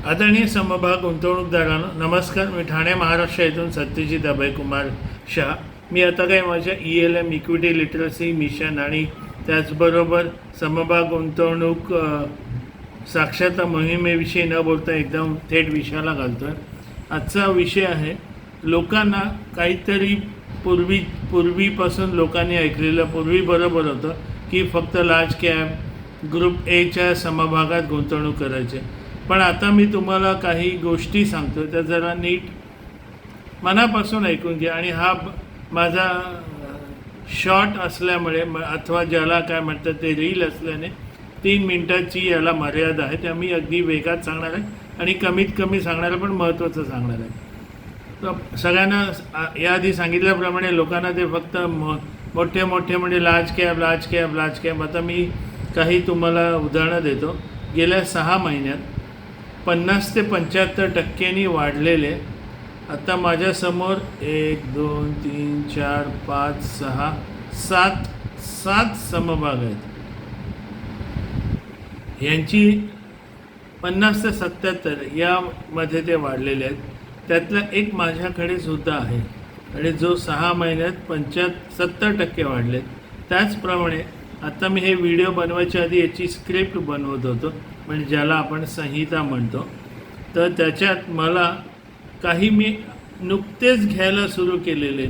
आदरणीय समभाग गुंतवणूकदारांनो नमस्कार. मी ठाणे महाराष्ट्र येथून सत्यजित अभयकुमार शाह. मी आता काय माझ्या ELM इक्विटी लिटरसी मिशन आणि त्याचबरोबर समभाग गुंतवणूक साक्षरता मोहिमेविषयी न बोलता एकदम थेट विषयाला घालतोय. आजचा विषय आहे लोकांना काहीतरी पूर्वीपासून लोकांनी ऐकलेलं पूर्वी बरोबर होतं की फक्त लार्ज कॅप ग्रुप एच्या समभागात गुंतवणूक करायचे. पण आता मी तुम्हाला काही गोष्टी सांगतो त्या जरा नीट मनापासून ऐकून घ्या. आणि हा माझा शॉर्ट असल्यामुळे अथवा ज्याला काय म्हणतात ते रील असल्याने 3 मिनिटाची याला मर्यादा आहे. त्या मी अगदी वेगात सांगणार आहे आणि कमीत कमी सांगणार आहे पण महत्त्वाचं सांगणार आहे. तर सगळ्यांना याआधी सांगितल्याप्रमाणे लोकांना ते फक्त मोठे म्हणजे लार्ज कॅप. आता मी काही तुम्हाला उदाहरणं देतो. गेल्या 6 महिन्यात 50 ते 75% वाढलेले. आता माझ्यासमोर 1 2 3 4 5 6 7 समभाग आहेत. यांची 50 ते 77 यामध्ये ते वाढलेले आहेत. त्यातला एक माझ्याकडे सुद्धा आहे आणि जो 6 महिन्यात 70% वाढलेत. त्याचप्रमाणे आता मी हे व्हिडिओ बनवायच्या आधी याची स्क्रिप्ट बनवत होतो म्हणजे ज्याला आपण संहिता म्हणतो. तर त्याच्यात मला काही मी नुकतेच घ्यायला सुरू केलेले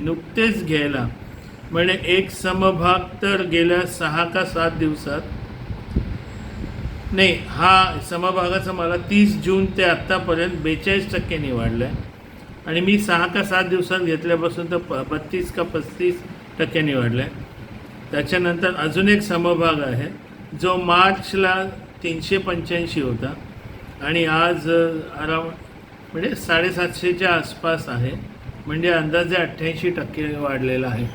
म्हणजे एक समभाग तर गेल्या 6 का 7 दिवसात नाही, हा समभागाचा मला 30 जून ते आत्तापर्यंत 42% वाढलं आहे. आणि मी 6 का 7 दिवसात घेतल्यापासून तर 32 का 35% वाढलं आहे. त्याच्यानंतर अजून एक समभाग आहे जो मार्चला 385 होता आणि आज म्हणजे 750च्या आसपास आहे. म्हणजे अंदाजे 88% वाढलेला आहे.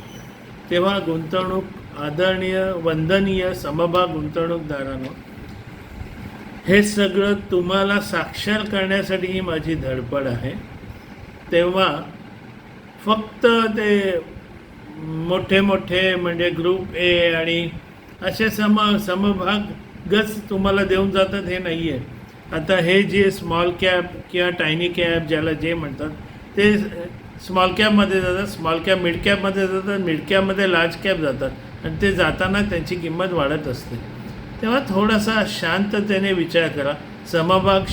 तेव्हा गुंतवणूक आदरणीय वंदनीय समभाग गुंतवणूकदारांनो, हे सगळं तुम्हाला साक्षर करण्यासाठी ही माझी धडपड आहे. तेव्हा फक्त ते मोठे म्हणजे ग्रुप ए आणि असे समभागच तुम्हाला देऊन जातात हे नाही आहे. आता हे जे स्मॉल कॅप किंवा टायनी कॅप ज्याला जे म्हणतात ते स्मॉल कॅपमध्ये जातात, स्मॉल कॅप मिड कॅपमध्ये जातात, मिड कॅपमध्ये लार्ज कॅप जातात आणि ते जाताना त्यांची किंमत वाढत असते. तेव्हा थोडासा शांततेने विचार करा. समभाग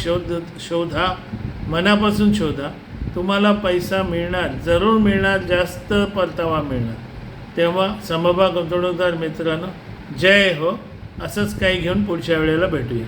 शोधा, मनापासून शोधा. तुम्हाला पैसा मिळणार, जरूर मिळणार, जास्त परतावा मिळणार. तेव्हा समभाग गुंतवणूकदार मित्रांनो, जय हो. असंच काही घेऊन पुढच्या वेळेला भेटूया.